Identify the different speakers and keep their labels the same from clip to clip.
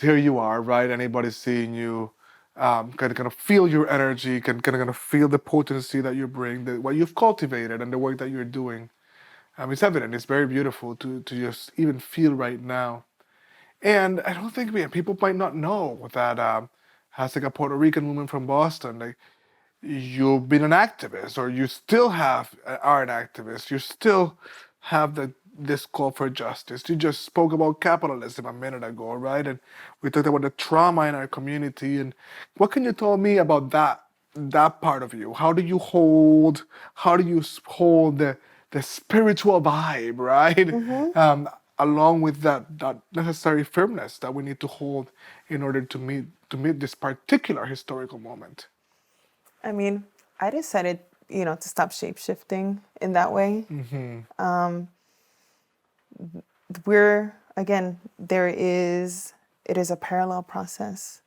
Speaker 1: here you are, right? Anybody seeing you can kind of feel your energy, can kind of feel the potency that you bring, what you've cultivated, and the work that you're doing. It's evident. It's very beautiful to just even feel right now. And I don't think people might not know that as like a Puerto Rican woman from Boston, like you've been an activist, or you still are an activist. You still have this call for justice. You just spoke about capitalism a minute ago, right? And we talked about the trauma in our community. And what can you tell me about that part of you? How do you hold the spiritual vibe, right?
Speaker 2: Mm-hmm.
Speaker 1: Along with that necessary firmness that we need to hold in order to meet this particular historical moment.
Speaker 2: I mean, I decided, to stop shape shifting in that way.
Speaker 1: Mm-hmm.
Speaker 2: It is a parallel process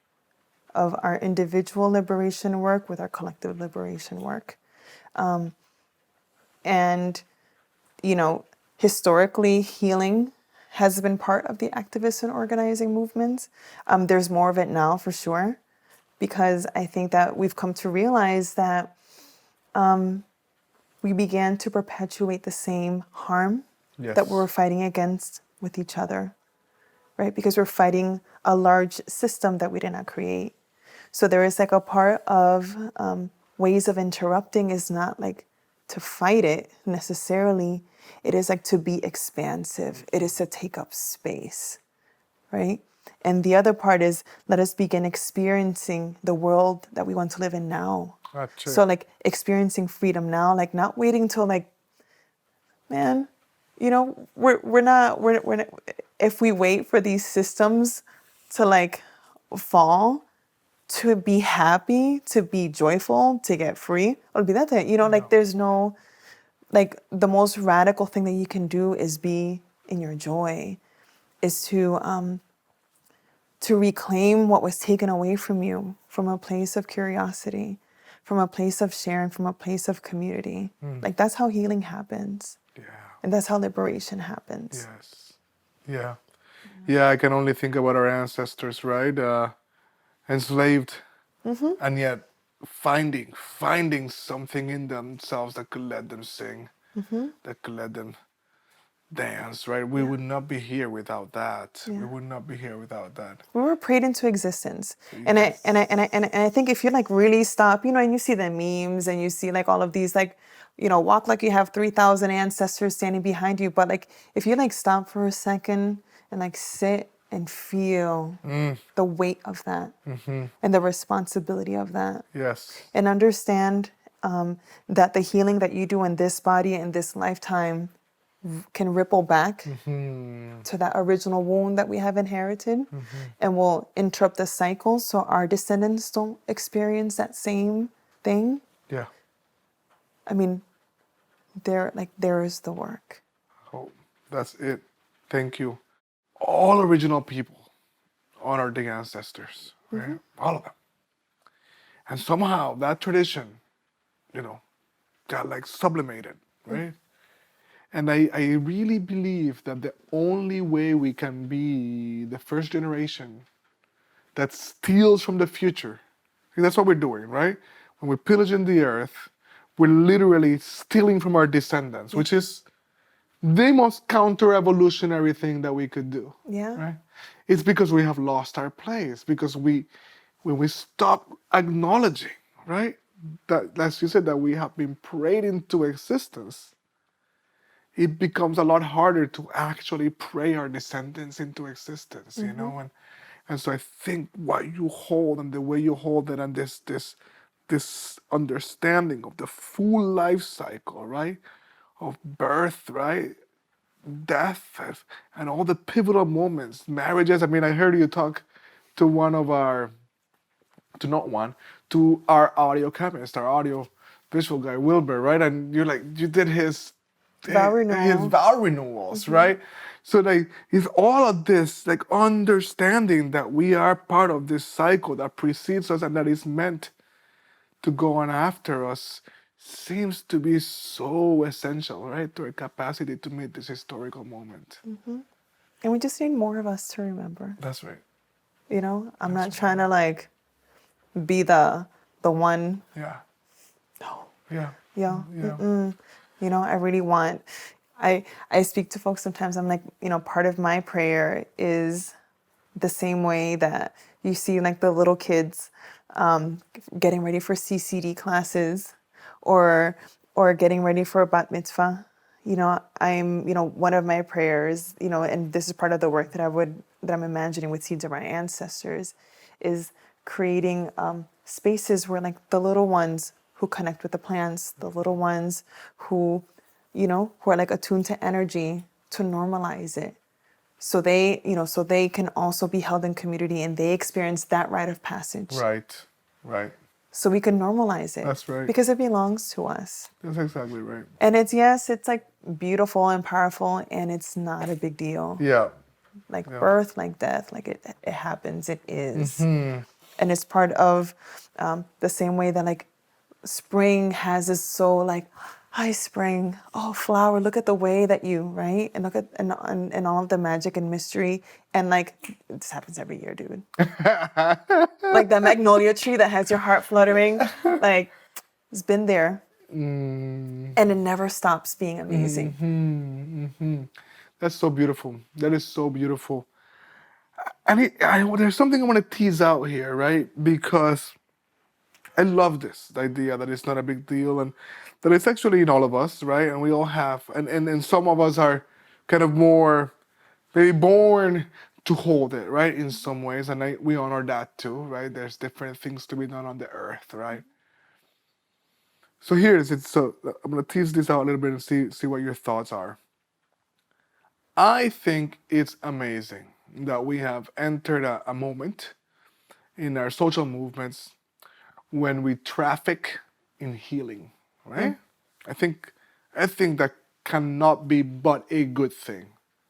Speaker 2: of our individual liberation work with our collective liberation work. And, historically, healing has been part of the activist and organizing movements. There's more of it now for sure, because I think that we've come to realize that we began to perpetuate the same harm that we
Speaker 1: Yes.
Speaker 2: were fighting against with each other, right? Because we're fighting a large system that we did not create. So there is like a part of ways of interrupting is not like to fight it necessarily. It is like to be expansive. It is to take up space, right? And the other part is let us begin experiencing the world that we want to live in now.
Speaker 1: That's it.
Speaker 2: So like experiencing freedom now, like not waiting till like, man, we're not, if we wait for these systems to like fall, to be happy, to be joyful, to get free, olvídate, like
Speaker 1: No.
Speaker 2: there's no, like the most radical thing that you can do is be in your joy, is to reclaim what was taken away from you from a place of curiosity, from a place of sharing, from a place of community. Like that's how healing happens.
Speaker 1: Yeah.
Speaker 2: And that's how liberation happens.
Speaker 1: Yes. Yeah. Yeah. I can only think about our ancestors, right? Enslaved, and yet finding something in themselves that could let them sing, that could let them dance, right? We
Speaker 2: Yeah.
Speaker 1: would not be here without that. We
Speaker 2: Yeah.
Speaker 1: would not be here without that.
Speaker 2: We were prayed into existence. And I and I
Speaker 1: Yes.
Speaker 2: and I and I think if you like really stop, and you see the memes and you see like all of these like, walk like you have 3,000 ancestors standing behind you. But like if you like stop for a second and like sit and feel the weight of that and the responsibility of that,
Speaker 1: Yes.
Speaker 2: and understand that the healing that you do in this body in this lifetime can ripple back to that original wound that we have inherited and will interrupt the cycle so our descendants don't experience that same thing.
Speaker 1: Yeah.
Speaker 2: I mean, there is the work.
Speaker 1: Oh, that's it. Thank you. All original people honor the ancestors, right? All of them. And somehow that tradition, you know, got like sublimated, right? And I really believe that the only way we can be the first generation that steals from the future, because that's what we're doing, right? When we're pillaging the earth, we're literally stealing from our descendants,
Speaker 2: Yeah.
Speaker 1: which is the most counter-evolutionary thing that we could do,
Speaker 2: Yeah.
Speaker 1: right? It's because we have lost our place, because when we stop acknowledging, right, that, as you said, that we have been prayed into existence, it becomes a lot harder to actually pray our descendants into existence, and so I think what you hold and the way you hold it, and this understanding of the full life cycle, right, of birth, right, death, and all the pivotal moments, marriages. I mean, I heard you talk to one of our, to not one, to our audio chemist, our audio visual guy, Wilbur, right? And you're like, you did
Speaker 2: Vow
Speaker 1: his
Speaker 2: renewal.
Speaker 1: vow renewals, right? So like, it's all of this, like understanding that we are part of this cycle that precedes us and that is meant to go on after us, seems to be so essential, right, to our capacity to meet this historical moment.
Speaker 2: And we just need more of us to remember.
Speaker 1: That's right.
Speaker 2: You know, I'm not trying to like be the one.
Speaker 1: Yeah.
Speaker 2: No.
Speaker 1: Yeah.
Speaker 2: Yeah.
Speaker 1: Yeah.
Speaker 2: You know, I really want. I speak to folks sometimes. I'm like, you know, part of my prayer is the same way that you see like the little kids getting ready for CCD classes, or getting ready for a bat mitzvah. You know, one of my prayers, you know, and this is part of the work that I'm imagining with Seeds of Our Ancestors, is creating spaces where like the little ones who connect with the plants, the little ones who, you know, who are like attuned to energy, to normalize it, so they, you know, so they can also be held in community and they experience that rite of passage,
Speaker 1: Right. Right.
Speaker 2: so we can normalize it
Speaker 1: That's right.
Speaker 2: because it belongs to us.
Speaker 1: That's exactly right.
Speaker 2: And it's, yes, it's like beautiful and powerful, and it's not a big deal.
Speaker 1: Yeah.
Speaker 2: Like
Speaker 1: Yeah.
Speaker 2: birth, like death, like it happens, it is. And it's part of the same way that like spring has this, so like, hi spring, oh flower, look at the way that you, right, and look at and all of the magic and mystery, and like this happens every year, dude. Like that magnolia tree that has your heart fluttering, like it's been there, and it never stops being amazing.
Speaker 1: That's so beautiful. That is so beautiful. And there's something I want to tease out here, right? Because I love this, the idea that it's not a big deal and that it's actually in all of us, right? And we all have, and some of us are kind of more maybe born to hold it, right? In some ways, and we honor that too, right? There's different things to be done on the earth, right? So so I'm gonna tease this out a little bit and see what your thoughts are. I think it's amazing that we have entered a moment in our social movements when we traffic in healing, right? I think I think that cannot be but a good thing.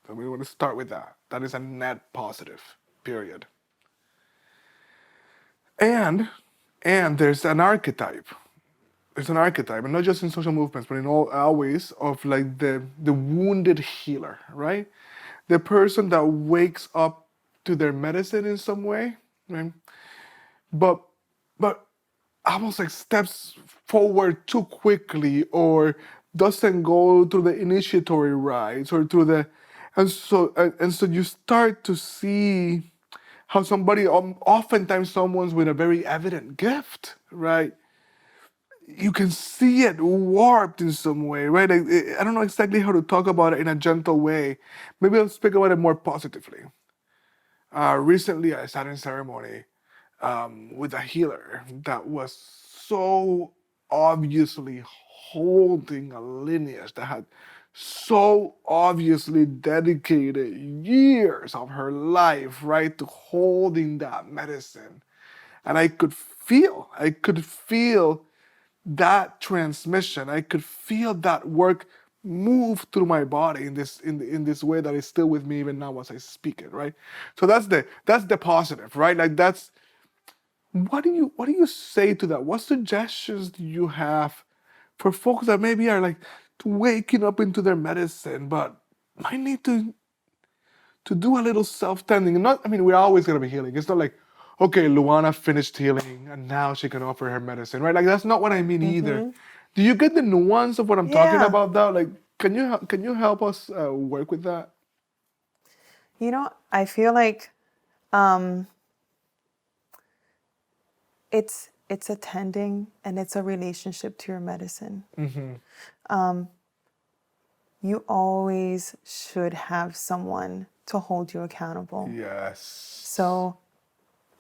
Speaker 1: So we want to start with that. That is a net positive, period. And there's an archetype. There's an archetype, and not just in social movements, but in all always of like the wounded healer, right? The person that wakes up to their medicine in some way, right? But but almost like steps forward too quickly or doesn't go through the initiatory rites or through the and so you start to see how somebody oftentimes someone's with a very evident gift, right? You can see it warped in some way, right? I don't know exactly how to talk about it in a gentle way. Maybe I'll speak about it more positively. Recently I sat in ceremony with a healer that was so obviously holding a lineage that had so obviously dedicated years of her life, right, to holding that medicine. And I could feel that transmission. I could feel that work move through my body in this way that is still with me even now as I speak it, right? So that's the positive, right? Like that's what do you say to that? What suggestions do you have for folks that maybe are like waking up into their medicine, but might need to do a little self-tending? And not, I mean, we're always gonna be healing. It's not like, okay, Luana finished healing and now she can offer her medicine, right? Like that's not what I mean either. Do you get the nuance of what I'm talking
Speaker 2: Yeah.
Speaker 1: about? Though, like, can you help us work with that?
Speaker 2: You know, I feel like it's attending and it's a relationship to your medicine. You always should have someone to hold you accountable.
Speaker 1: Yes.
Speaker 2: So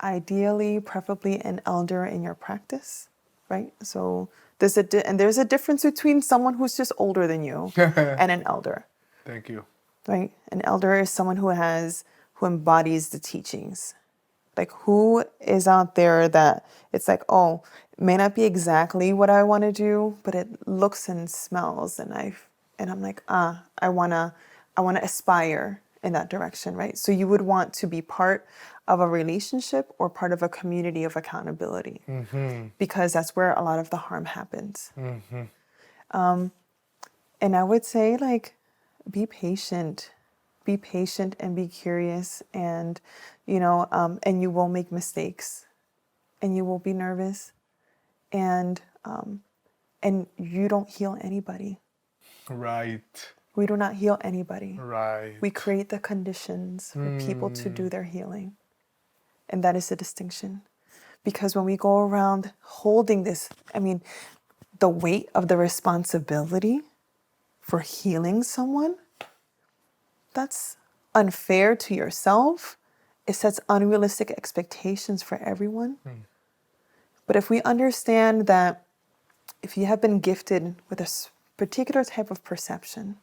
Speaker 2: ideally, preferably an elder in your practice, right? So there's a difference between someone who's just older than you and an elder,
Speaker 1: Thank you.
Speaker 2: right? An elder is someone who embodies the teachings. Like who is out there that it's like, oh, it may not be exactly what I want to do, but it looks and smells, and I'm like, I wanna aspire in that direction, right? So you would want to be part of a relationship or part of a community of accountability, because that's where a lot of the harm happens. And I would say, like, be patient. Be patient and be curious, and and you will make mistakes, and you will be nervous, and you don't heal anybody.
Speaker 1: Right.
Speaker 2: We do not heal anybody.
Speaker 1: Right.
Speaker 2: We create the conditions for people to do their healing. And that is the distinction. Because when we go around holding this, the weight of the responsibility for healing someone, that's unfair to yourself. It sets unrealistic expectations for everyone. But if we understand that if you have been gifted with a particular type of perception,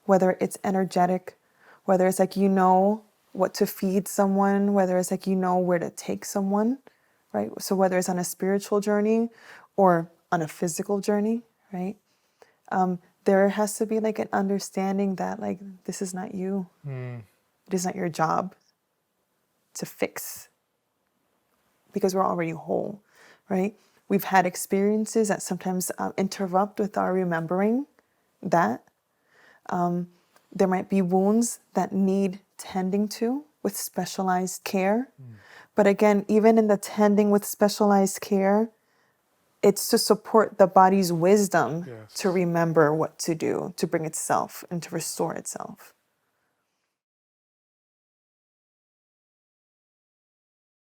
Speaker 2: whether it's energetic, whether it's like what to feed someone, whether it's like where to take someone, right? So whether it's on a spiritual journey or on a physical journey, right? There has to be like an understanding that like this is not you. It is not your job to fix, because we're already whole, right? We've had experiences that sometimes interrupt with our remembering that. There might be wounds that need tending to with specialized care. But again, even in the tending with specialized care, it's to support the body's wisdom
Speaker 1: Yes.
Speaker 2: to remember what to do, to bring itself and to restore itself.